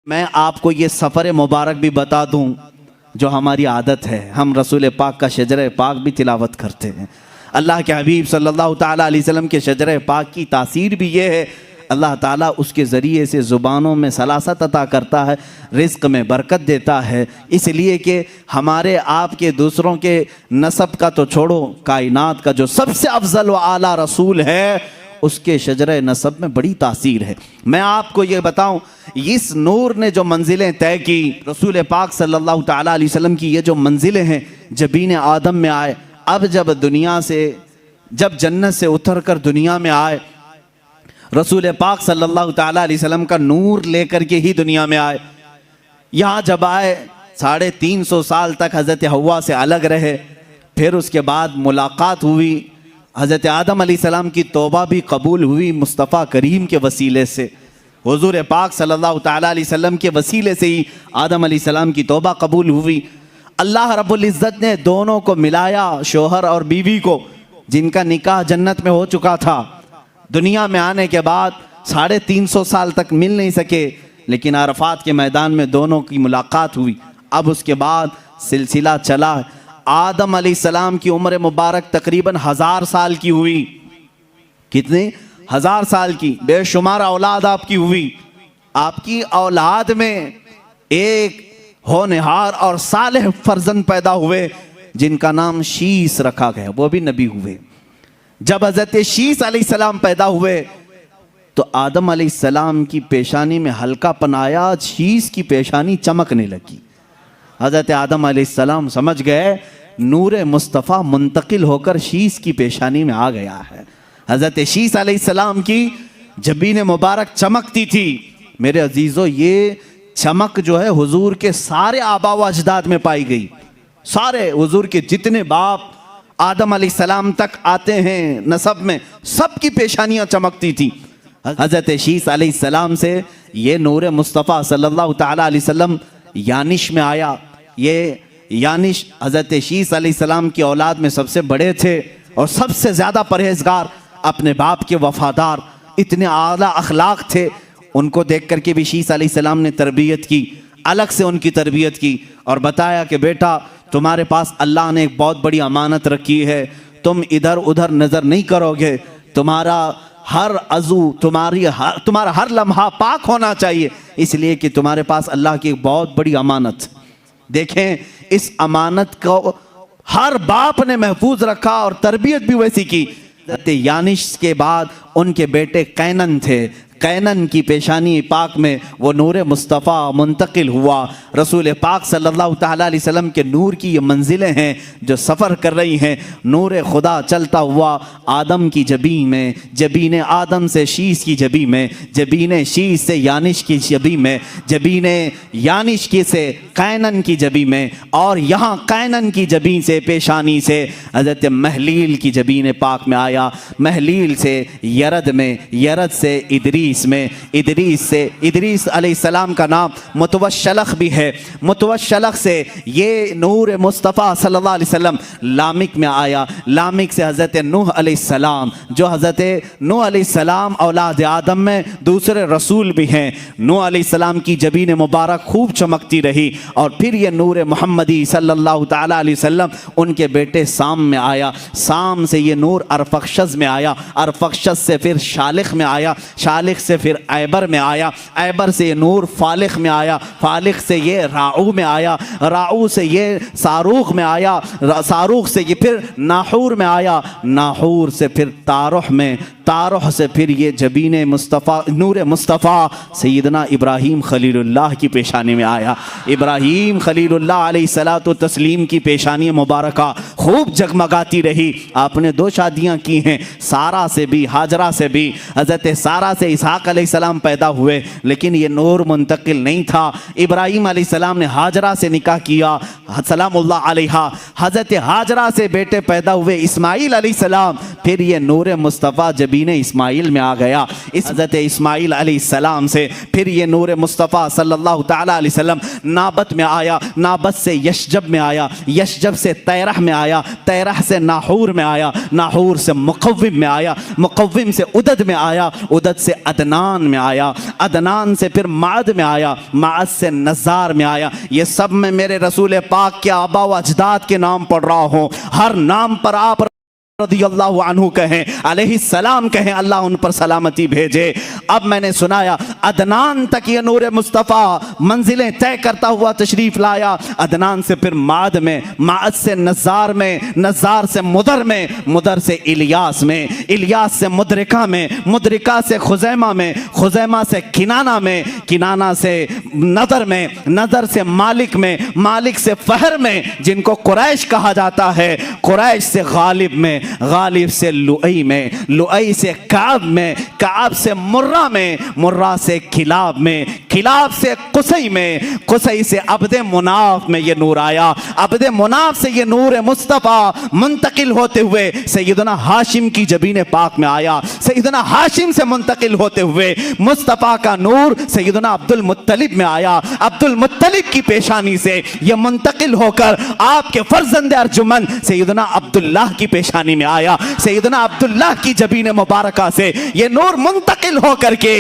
मैं आपको ये सफ़र मुबारक भी बता दूं जो हमारी आदत है। हम रसूल पाक का शजर पाक भी तिलावत करते हैं। अल्लाह के हबीब सल्लल्लाहु ताला अलैहि वसल्लम के शजर पाक की तासीर भी ये है, अल्लाह ताला उसके ज़रिए से ज़ुबानों में सलासत अता करता है, रिज़्क़ में बरकत देता है। इसलिए कि हमारे आपके दूसरों के नसब का तो छोड़ो, कायनात का जो सबसे अफजल व आला रसूल है उसके शजर नसब में बड़ी तासीर है। मैं आपको ये बताऊं, इस नूर ने जो मंजिलें तय की, रसूल पाक सल्लल्लाहु ताला अलैहि वसल्लम की ये जो मंजिलें हैं, जबीन आदम में आए, अब जब दुनिया से, जब जन्नत से उतर कर दुनिया में आए, रसूल पाक सल्लल्लाहु ताला अलैहि वसल्लम का नूर लेकर के ही दुनिया में आए। यहाँ जब आए 350 साल तक हज़रत हव्वा से अलग रहे, फिर उसके बाद मुलाकात हुई, हज़रत आदम अलैहिस्सलाम की तौबा भी कबूल हुई मुस्तफ़ा करीम के वसीले से। हुज़ूर पाक सल्लल्लाहु ताला अलैहि वसल्लम के वसीले से ही आदम अलैहिस्सलाम की तौबा कबूल हुई। अल्लाह रब्बुल इज़्ज़त ने दोनों को मिलाया, शोहर और बीवी को, जिनका निकाह जन्नत में हो चुका था। दुनिया में आने के बाद 350 साल तक मिल नहीं सके, लेकिन अरफात के मैदान में दोनों की मुलाकात हुई। अब उसके बाद सिलसिला चला। आदम अलैहिस्सलाम की उम्र मुबारक तकरीबन 1000 साल की हुई। कितने? 1000 साल की। बेशुमार औलाद आपकी हुई। आपकी औलाद में एक होनहार और सालेह फर्जंद पैदा हुए जिनका नाम शीस रखा गया, वो भी नबी हुए। जब हजरत शीस अलैहिस्सलाम पैदा हुए तो आदम अलैहिस्सलाम की पेशानी में हल्कापन आया, शीस की पेशानी चमकने लगी। हजरत आदम अलैहिस्सलाम समझ गए नूर मुस्तफ़ा मुंतकिल होकर शीस की पेशानी में आ गया है। हजरत शीस अलैहिस्सलाम की जबीन मुबारक चमकती थी। मेरे अजीज़ों, ये चमक जो है हुजूर के सारे आबा व अजदाद में पाई गई। सारे हुजूर के जितने बाप आदम अलैहिस्सलाम तक आते हैं नसब में, सबकी पेशानियां चमकती थी। हजरत शीस अलैहिस्सलाम से ये नूर मुस्तफ़ा सल्लल्लाहु ताला अलैहि वसल्लम यानिश में आया। ये यानिश हजरत शीस अलैहिस्सलाम की औलाद में सबसे बड़े थे और सबसे ज़्यादा परहेजगार, अपने बाप के वफादार, इतने आला अखलाक थे। उनको देख करके भी शीस अलैहिस्सलाम ने तरबियत की, अलग से उनकी तरबियत की और बताया कि बेटा, तुम्हारे पास अल्लाह ने एक बहुत बड़ी अमानत रखी है, तुम इधर उधर नज़र नहीं करोगे, तुम्हारा हर अज़ू, तुम्हारा हर लम्हा पाक होना चाहिए, इसलिए कि तुम्हारे पास अल्लाह की एक बहुत बड़ी अमानत। देखें, इस अमानत को हर बाप ने महफूज रखा और तरबियत भी वैसी की। यानिश के बाद उनके बेटे कैनन थे। कैनन की पेशानी पाक में वो नूर मुस्तफ़ा मुंतकिल हुआ। रसूल पाक सल्लल्लाहु ताला अलैहि वसल्लम के नूर की ये मंजिलें हैं जो सफ़र कर रही हैं। नूर खुदा चलता हुआ आदम की जबी में, जबीन आदम से शीस की जबी में, जबीन शीस से यानिश की जबी में, जबीन यानिश की से कैनन की जबी में, और यहाँ कैनन की जबी से पेशानी से हज़रत महलील की जबीन पाक में आया। महलील से यरद में, यरद से इदरीस में, इदरीस से, इदरीस अलैहिस्सलाम का नाम मुतवश्शलख भी है। मुतवश्शलख से ये नूर मुस्तफ़ा सल्लल्लाहु अलैहि वसल्लम लामिक में आया। लामिक से हज़रत नूह अलैहिस्सलाम, जो हज़रत नूह अलैहिस्सलाम औलाद आदम में दूसरे रसूल भी हैं। नूह अलैहिस्सलाम की जबीन मुबारक खूब चमकती रही और फिर ये नूर मुहम्मदी सल्लल्लाहु ताला अलैहि वसल्लम उनके बेटे साम में आया। साम से ये नूर अरफक्षस में आया। अरफक्षस से फिर शालिख में आया। शालिख से फिर ऐबर में आया। ऐबर से ये नूर फालिख में आया। फालिख से ये राऊ में आया। राऊ से ये सारूख में आया। सारूख से ये फिर नाहूर में आया। नाहूर से फिर तारुह में, तारुह से फिर ये जबीन मुस्तफ़ा, नूर मुस्तफ़ा सैयदना इब्राहीम खलीलुल्लाह की पेशानी में आया। इब्राहीम खलीलुल्लाह अलैहिस्सलातु तस्लीम की पेशानी मुबारका खूब जगमगाती रही। आपने 2 शादियाँ की हैं, सारा से भी, हाजरा से भी। हज़रत सारा से इसहाक अलैहिस्सलाम पैदा हुए, लेकिन ये नूर मुंतकिल नहीं था। इब्राहीम अलैहिस्सलाम ने हाजरा से निकाह किया, सलामुल्लाह अलैहा। हज़रत हाजरा से बेटे पैदा हुए इस्माईल अलैहिस्सलाम। फिर ये नूर मुस्तफ़ा जबीन नबी ने इस्माइल में आ गया, इस हज़रत इस्माइल अलैहिस्सलाम से फिर ये नूर मुस्तफ़ा सल्लल्लाहु ताला अलैहि वसल्लम नाबत में आया, नाबत से यशजब में आया, यशजब से तैरह में आया, तैरह से नाहूर में आया, नाहूर से मुक़व्विम में आया, मुक़व्विम से उदद में आया, उदद से अदनान में आया, अदनान से फिर माद में आया, माद से नज़ार में आया। ये सब मैं मेरे रसूल पाक के आबा व अजदाद के नाम पढ़ रहा हूँ। हर नाम पर आप रज़ियल्लाहु अन्हु कहें, अलैहिस्सलाम कहें, अल्लाह उन पर सलामती भेजे। अब मैंने सुनाया अदनान तक ये नूर मुस्तफ़ा मंजिलें तय करता हुआ तशरीफ़ लाया। अदनान से फिर माद में, माद से नज़ार में, नज़ार से मुदर में, मुदर से इलियास में, इलियास से मुदरिका में, मुदरिका से खुज़ैमा में, खुज़ैमा से किनाना में, किनाना से नदर में, नदर से मालिक में, मालिक से फहर में, जिनको कुरैश कहा जाता है, कुरैश से गालिब में, गालिब से लुई में, लुई से काब में, काब से मुर्रा में, मुर्रा से किलाब में, किलाब से कुसई में, कुसई से अब्दे मुनाफ में ये नूर आया। अब्दे मुनाफ से ये नूर मुस्तफ़ा मुंतकिल होते हुए सैयदना हाशिम की जबीन पाक में आया। सैयदना हाशिम से मुंतकिल होते हुए मुस्तफ़ा का नूर सैयदना अब्दुल मुत्तलिब में आया। अब्दुल मुत्तलिब की पेशानी से ये मुंतकिल होकर आपके फर्जंद अर्जुमन सैयदना अब्दुल्लाह की पेशानी में आया। सैयदना अब्दुल्लाह की जबीन मुबारका से ये नूर मुंतकिल होकर के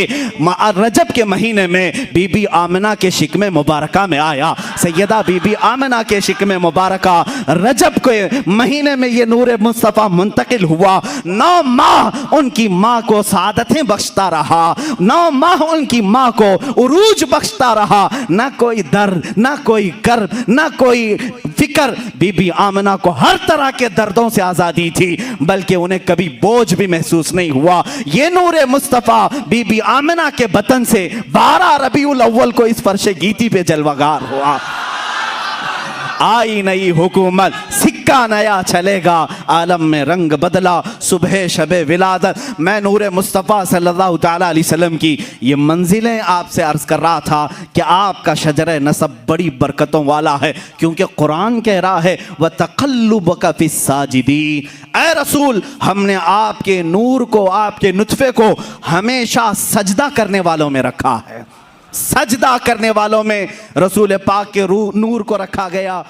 रजब के महीने में बीबी आमिना के शिकमे मुबारका में आया। सैयदा बीबी आमिना के शिकमे मुबारका रजब के महीने में ये नूर मुस्तफ़ा मुंतकिल हुआ। 9 माह उनकी माँ को सादतें बख्शता रहा, 9 माह उनकी माँ को उरूज बख्शता रहा। ना कोई दर्द, ना कोई कर्ब, ना कोई फिक्र। बीबी आमिना को हर तरह के दर्दों से आज़ादी थी, बल्कि उन्हें कभी बोझ भी महसूस नहीं हुआ। ये नूर मुस्तफ़ा बीबी आमिना के बतन से 12 रबीउल अव्वल को इस फर्शे गीती पे जलवागार हुआ। आई नई हुकूमत, सिक्का नया चलेगा, आलम में रंग बदला, सुबह शबे विलादत। मैं नूर मुस्तफ़ा सल्लल्लाहु ताला अलैहि वसल्लम की ये मंजिलें आपसे अर्ज़ कर रहा था कि आपका शजर नसब बड़ी बरकतों वाला है, क्योंकि कुरान कह रहा है व तक़ल्लुबका फ़िस साजिदीन। ऐ रसूल, हमने आपके नूर को, आपके नुतफ़े को हमेशा सजदा करने वालों में रखा है। सजदा करने वालों में रसूल पाक के नूर को रखा गया।